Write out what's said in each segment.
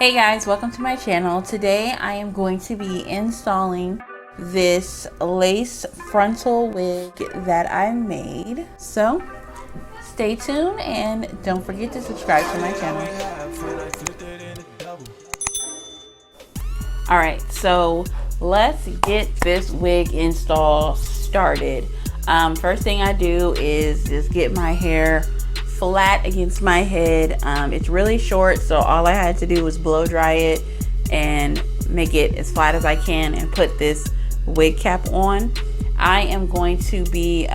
Hey guys, welcome to my channel. Today I am going to be installing this lace frontal wig that I made. So stay tuned and don't forget to subscribe to my channel. Alright, so let's get this wig install started. First thing I do is just get my hair flat against my head. It's really short, so all I had to do was blow dry it and make it as flat as I can and put this wig cap on. I am going to be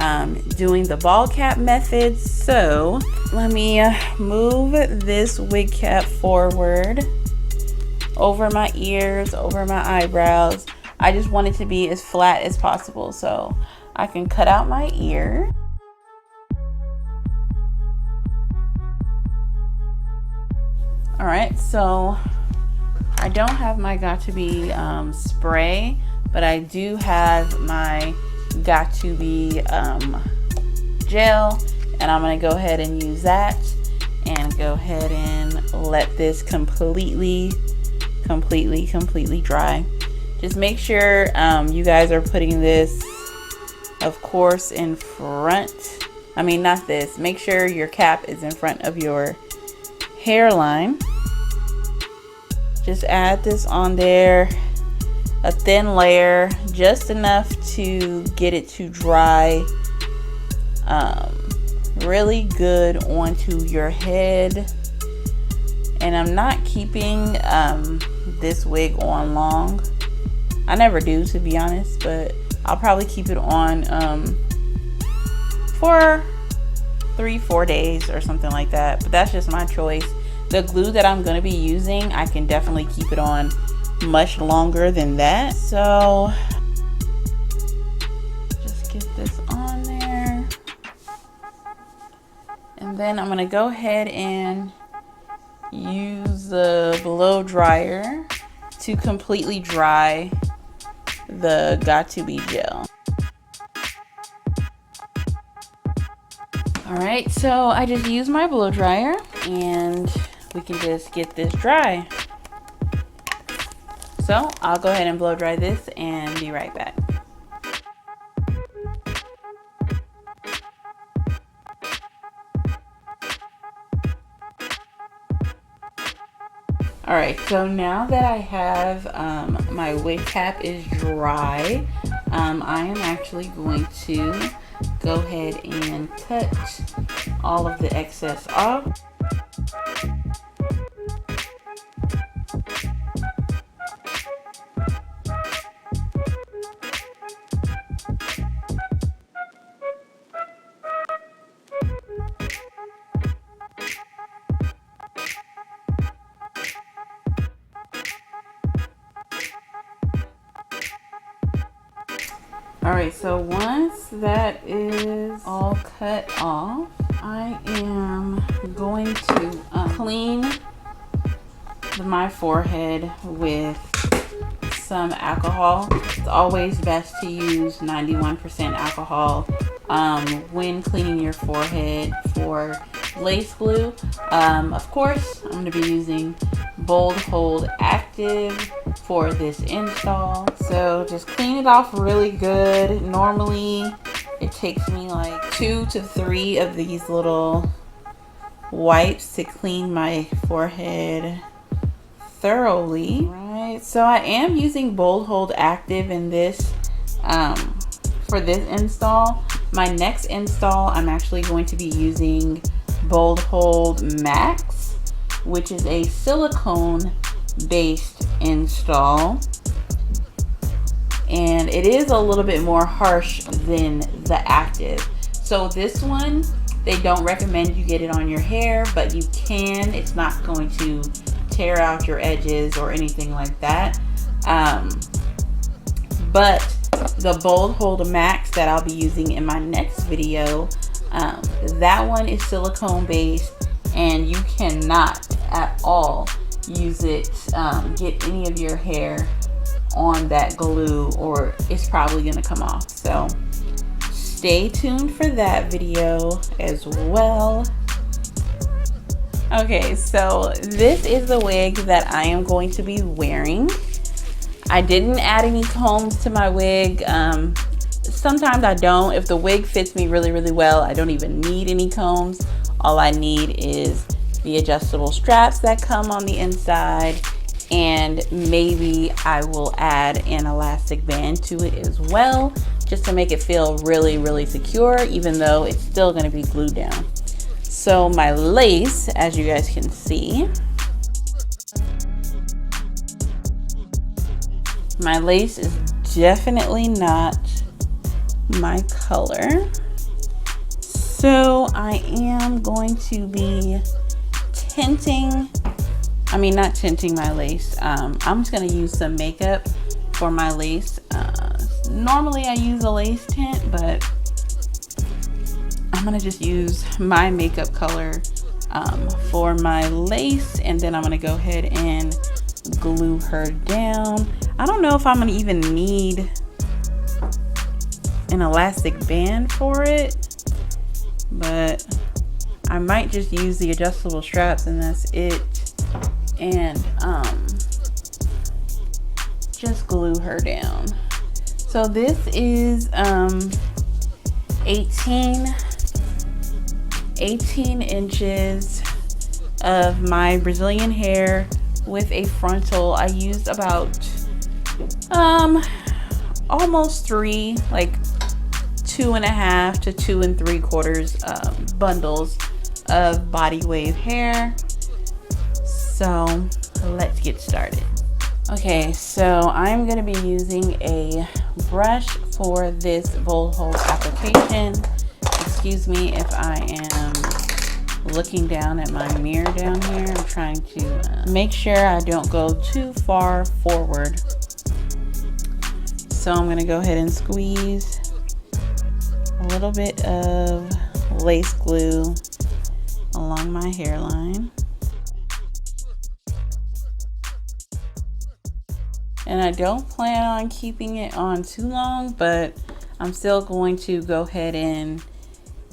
doing the ball cap method, so let me move this wig cap forward over my ears, over my eyebrows. I just want it to be as flat as possible, so I can cut out my ear. Alright, so I don't have my Got To Be spray, but I do have my Got To Be gel, and I'm going to go ahead and use that and go ahead and let this completely dry. Just make sure you guys are putting this, of course, in front. I mean, not this. Make sure your cap is in front of your hairline. Just add this on there, a thin layer, just enough to get it to dry really good onto your head. And I'm not keeping this wig on long. I never do, to be honest, but I'll probably keep it on for 3-4 days or something like that, but that's just my choice. The glue that I'm going to be using, I can definitely keep it on much longer than that. So just get this on there, and then I'm going to go ahead and use the blow dryer to completely dry the Got To Be gel. Alright, so I just used my blow dryer and we can just get this dry. So I'll go ahead and blow dry this and be right back. Alright, so now that I have my wig cap is dry, I am actually going to go ahead and cut all of the excess off. Alright, so once that is all cut off, I am going to clean my forehead with some alcohol. It's always best to use 91% alcohol when cleaning your forehead for lace glue. Of course, I'm going to be using Bold Hold Active for this install. So just clean it off really good. Normally it takes me like 2 to 3 of these little wipes to clean my forehead thoroughly. Right, so I am using Bold Hold Active in this for this install. My next install, I'm actually going to be using Bold Hold Max, which is a silicone based install, and it is a little bit more harsh than the active. So this one, they don't recommend you get it on your hair, but you can. It's not going to tear out your edges or anything like that. But the Bold Hold Max that I'll be using in my next video, that one is silicone based, and you cannot at all use it, get any of your hair on that glue, or it's probably gonna come off. So stay tuned for that video as well. Okay, so this is the wig that I am going to be wearing. I didn't add any combs to my wig. Sometimes I don't. If the wig fits me really, really well, I don't even need any combs. All I need is the adjustable straps that come on the inside, and maybe I will add an elastic band to it as well, just to make it feel really, really secure, even though it's still going to be glued down. So my lace, as you guys can see, my lace is definitely not my color. So I am going to be not tinting my lace. I'm just gonna use some makeup for my lace. Normally I use a lace tint, but I'm gonna just use my makeup color for my lace, and then I'm gonna go ahead and glue her down. I don't know if I'm gonna even need an elastic band for it, but I might just use the adjustable straps and that's it, and just glue her down. So this is 18 inches of my Brazilian hair with a frontal. I used about almost 3, like 2.5 to 2 3/4 bundles of body wave hair. So let's get started. Okay, so I'm going to be using a brush for this bowl hold application. Excuse me if I am looking down at my mirror down here. I'm trying to make sure I don't go too far forward. So I'm going to go ahead and squeeze a little bit of lace glue along my hairline. And I don't plan on keeping it on too long, but I'm still going to go ahead and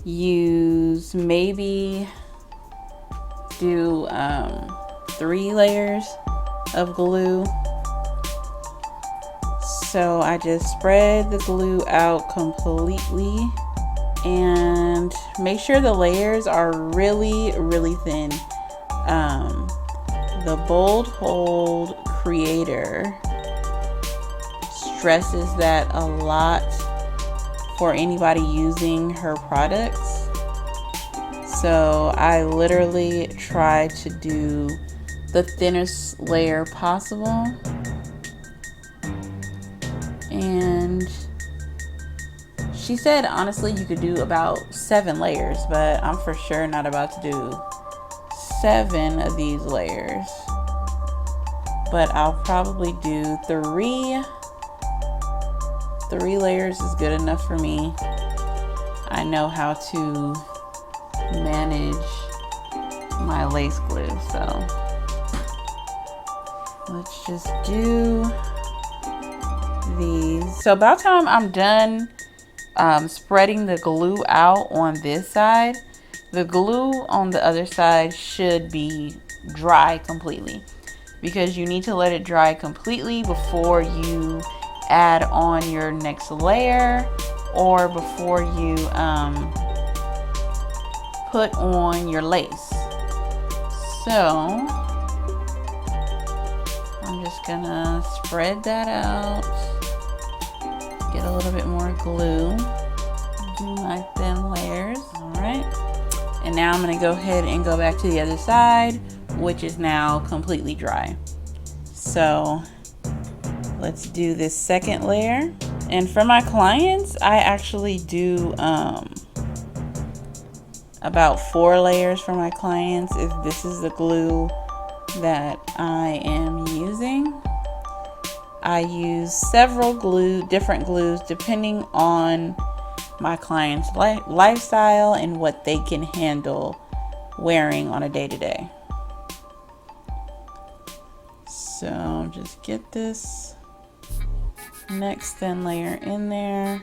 use, maybe do 3 layers of glue. So I just spread the glue out completely and make sure the layers are really, really thin. The Bold Hold creator stresses that a lot for anybody using her products. So I literally try to do the thinnest layer possible. And she said, honestly, you could do about 7 layers, but I'm for sure not about to do 7 of these layers. But I'll probably do 3. 3 layers is good enough for me. I know how to manage my lace glue, so let's just do these. So about time I'm done spreading the glue out on this side, the glue on the other side should be dry completely, because you need to let it dry completely before you add on your next layer or before you put on your lace. So I'm just gonna spread that out, get a little bit more glue, do my thin layers. All right, and now I'm gonna go ahead and go back to the other side, which is now completely dry. So let's do this second layer. And for my clients, I actually do about 4 layers for my clients if this is the glue that I am using. I use several different glues depending on my client's lifestyle and what they can handle wearing on a day-to-day. So just get this next thin layer in there.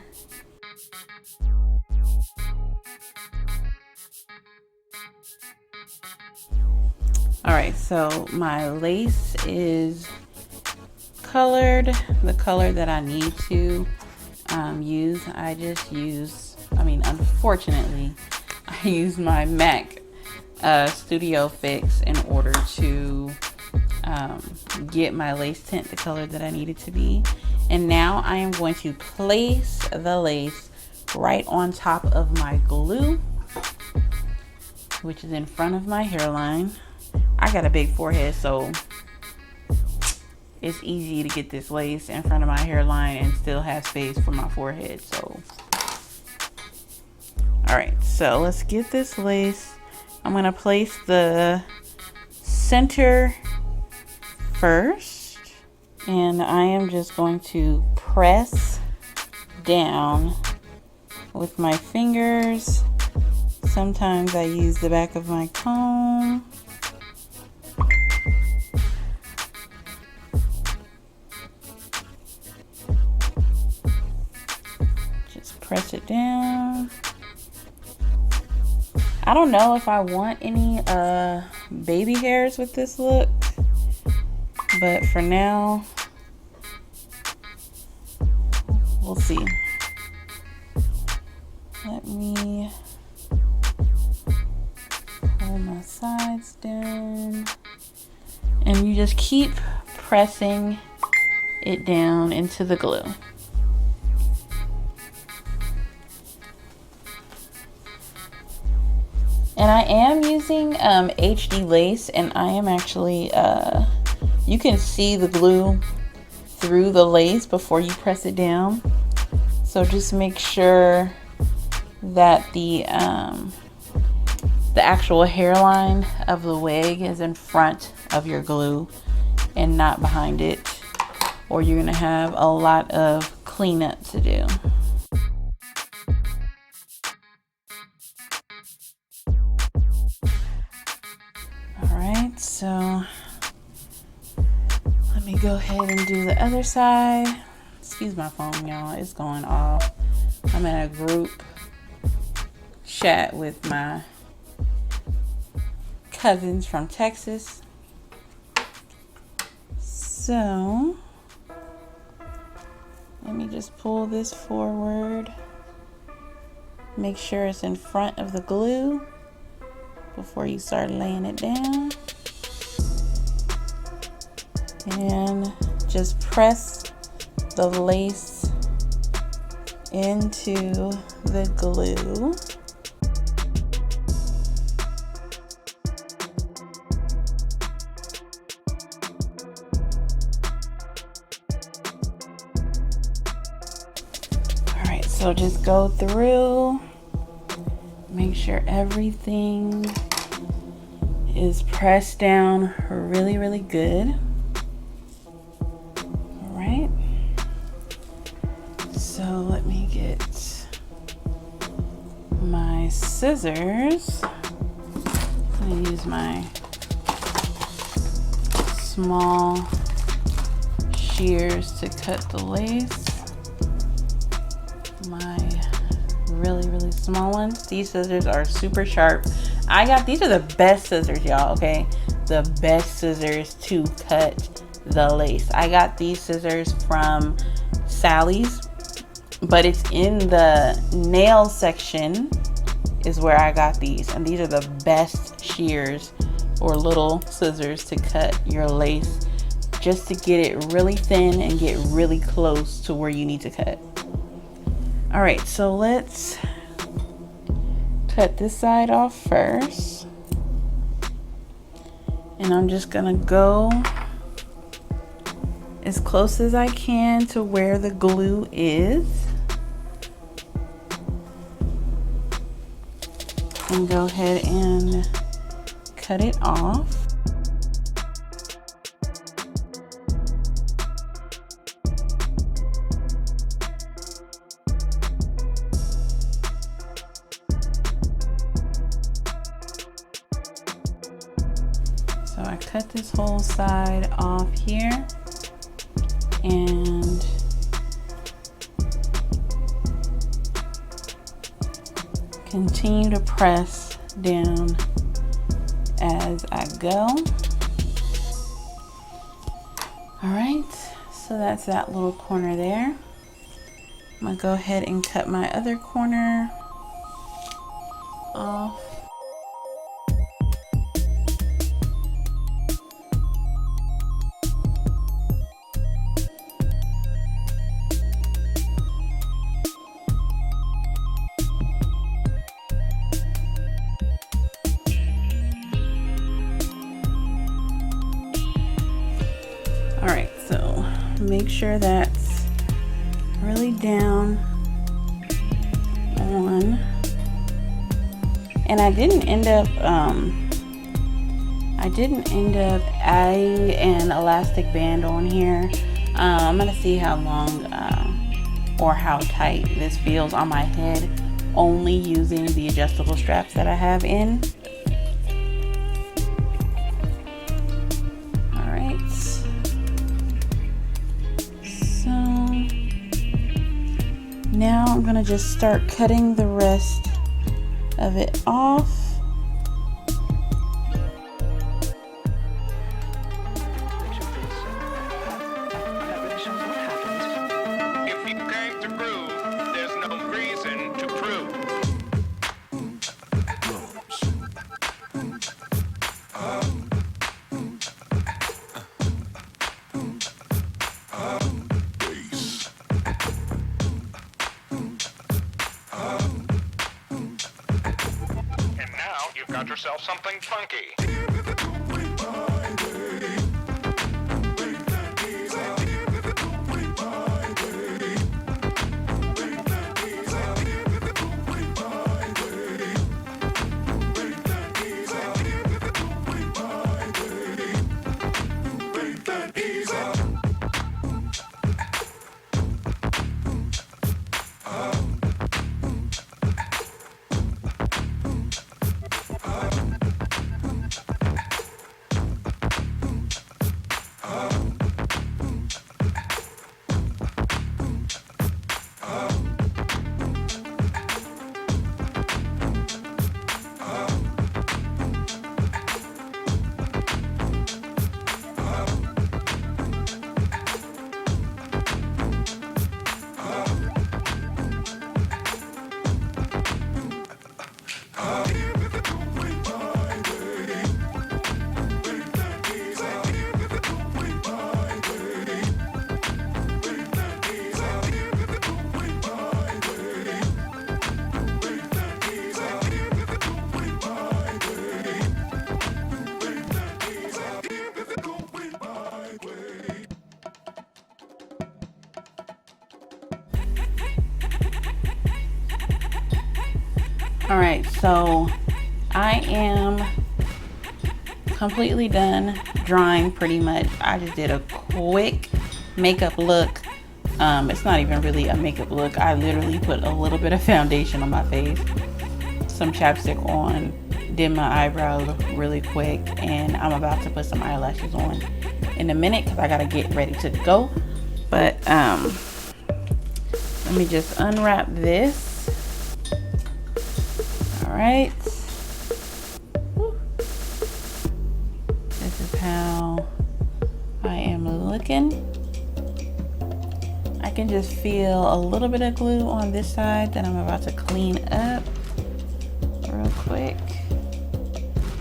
All right, so my lace is colored the color that I need to use. I just use, unfortunately, I use my MAC Studio Fix in order to get my lace tint the color that I need it to be. And now I am going to place the lace right on top of my glue, which is in front of my hairline. I got a big forehead, so it's easy to get this lace in front of my hairline and still have space for my forehead. So, all right, so let's get this lace. I'm gonna place the center first, and I am just going to press down with my fingers. Sometimes I use the back of my comb. Just press it down. I don't know if I want any baby hairs with this look, but for now, we'll see. Let me pull my sides down, and you just keep pressing it down into the glue. And I am using HD lace, and I am actually, you can see the glue through the lace before you press it down. So just make sure that the actual hairline of the wig is in front of your glue and not behind it, or you're gonna have a lot of cleanup to do. Alright, so let me go ahead and do the other side. Excuse my phone, y'all, it's going off. I'm in a group chat with my cousins from Texas. So let me just pull this forward. Make sure it's in front of the glue before you start laying it down. And just press the lace into the glue. Alright, so just go through, make sure everything is pressed down really, really good. Alright, so let me get my scissors. I'm going to use my small shears to cut the lace. My really, really small ones. These scissors are super sharp. I got, these are the best scissors, y'all, okay? The best scissors to cut the lace. I got these scissors from Sally's, but it's in the nail section is where I got these. And these are the best shears or little scissors to cut your lace, just to get it really thin and get really close to where you need to cut. All right, so let's cut this side off first. And I'm just gonna go as close as I can to where the glue is. And go ahead and cut it off. So I cut this whole side off here and continue to press down as as I go. All right, so that's that little corner there. I'm gonna go ahead and cut my other corner off. All right, so make sure that's really down on, and I didn't end up adding an elastic band on here. I'm gonna see how long or how tight this feels on my head, only using the adjustable straps that I have in. All right, so now I'm gonna just start cutting the rest of it off. Got yourself something funky. All right, so I am completely done drying pretty much. I just did a quick makeup look. It's not even really a makeup look. I literally put a little bit of foundation on my face, some chapstick on, did my eyebrows really quick, and I'm about to put some eyelashes on in a minute because I gotta get ready to go. But let me just unwrap this. All right, this is how I am looking. I can just feel a little bit of glue on this side that I'm about to clean up real quick.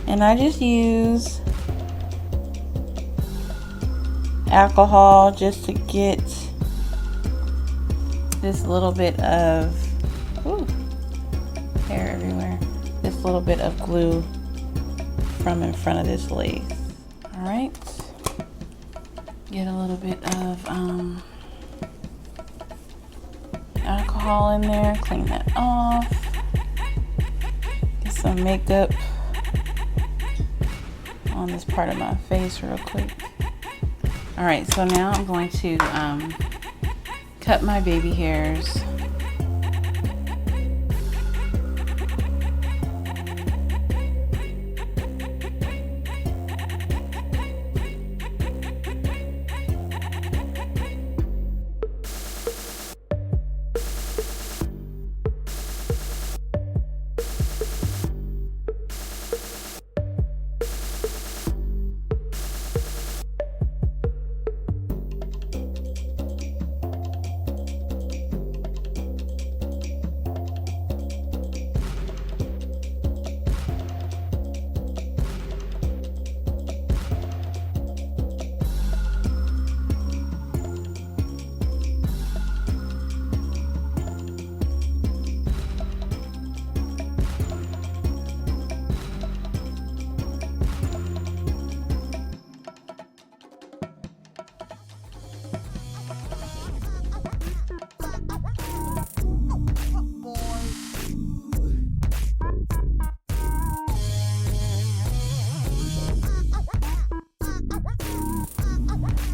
And I just use alcohol just to get this little bit of hair everywhere. This little bit of glue from in front of this lace. All right, get a little bit of alcohol in there, clean that off. Get some makeup on this part of my face real quick. All right, so now I'm going to cut my baby hairs.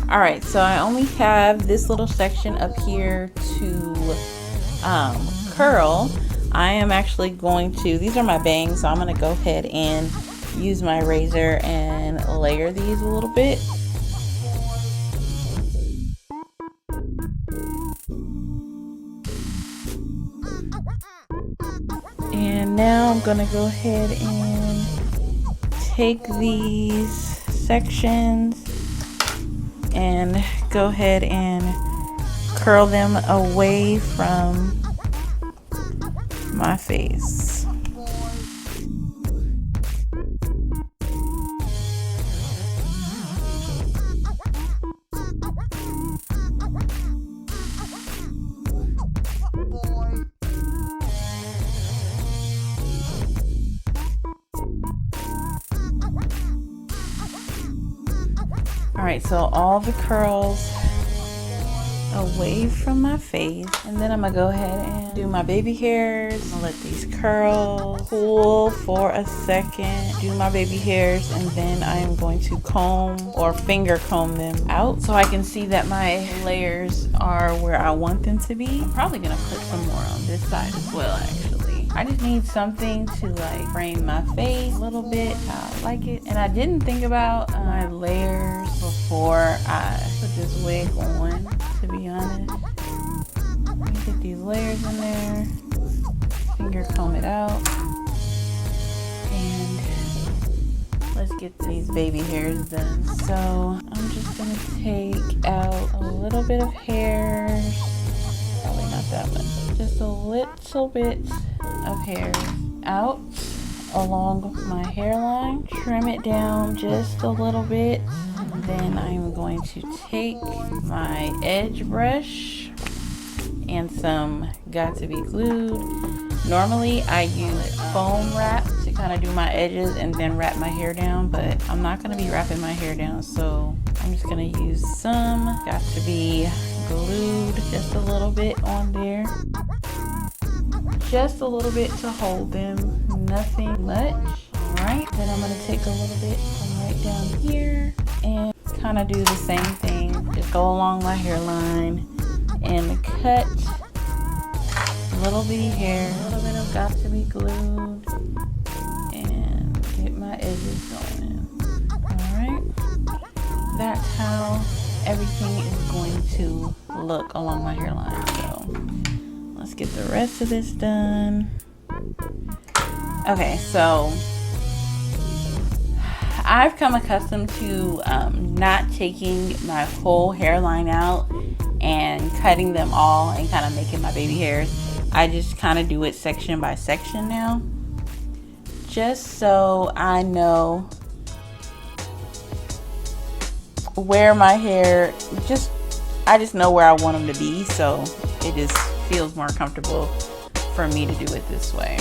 All right, so I only have this little section up here to curl. I am actually going to, these are my bangs, so I'm going to go ahead and use my razor and layer these a little bit. And now I'm going to go ahead and take these sections and go ahead and curl them away from my face. Alright, so all the curls away from my face, and then I'm gonna go ahead and do my baby hairs. I'm gonna let these curls cool for a second, do my baby hairs, and then I am going to comb or finger comb them out so I can see that my layers are where I want them to be. I'm probably gonna put some more on this side as well, actually. I just need something to like frame my face a little bit how I like it. And I didn't think about my layers before I put this wig on, to be honest. Let me get these layers in there, finger comb it out, and let's get these baby hairs done. So I'm just gonna take out a little bit of hair, probably not that much, just a little bit of hair out along my hairline, trim it down just a little bit. Then I'm going to take my edge brush and some got to be glued. Normally I use foam wrap to kind of do my edges and then wrap my hair down, but I'm not going to be wrapping my hair down, so I'm just going to use some got to be glued, just a little bit on there, just a little bit to hold them, nothing much. Alright, then I'm going to take a little bit from right down here and kind of do the same thing. Just go along my hairline and cut a little bitty hair, a little bit of got to be glued, and get my edges going. Alright, that's how everything is going to look along my hairline. So let's get the rest of this done. Okay, so I've come accustomed to not taking my whole hairline out and cutting them all and kind of making my baby hairs. I just kind of do it section by section now, just so I know where my hair, I just know where I want them to be, so it just feels more comfortable for me to do it this way.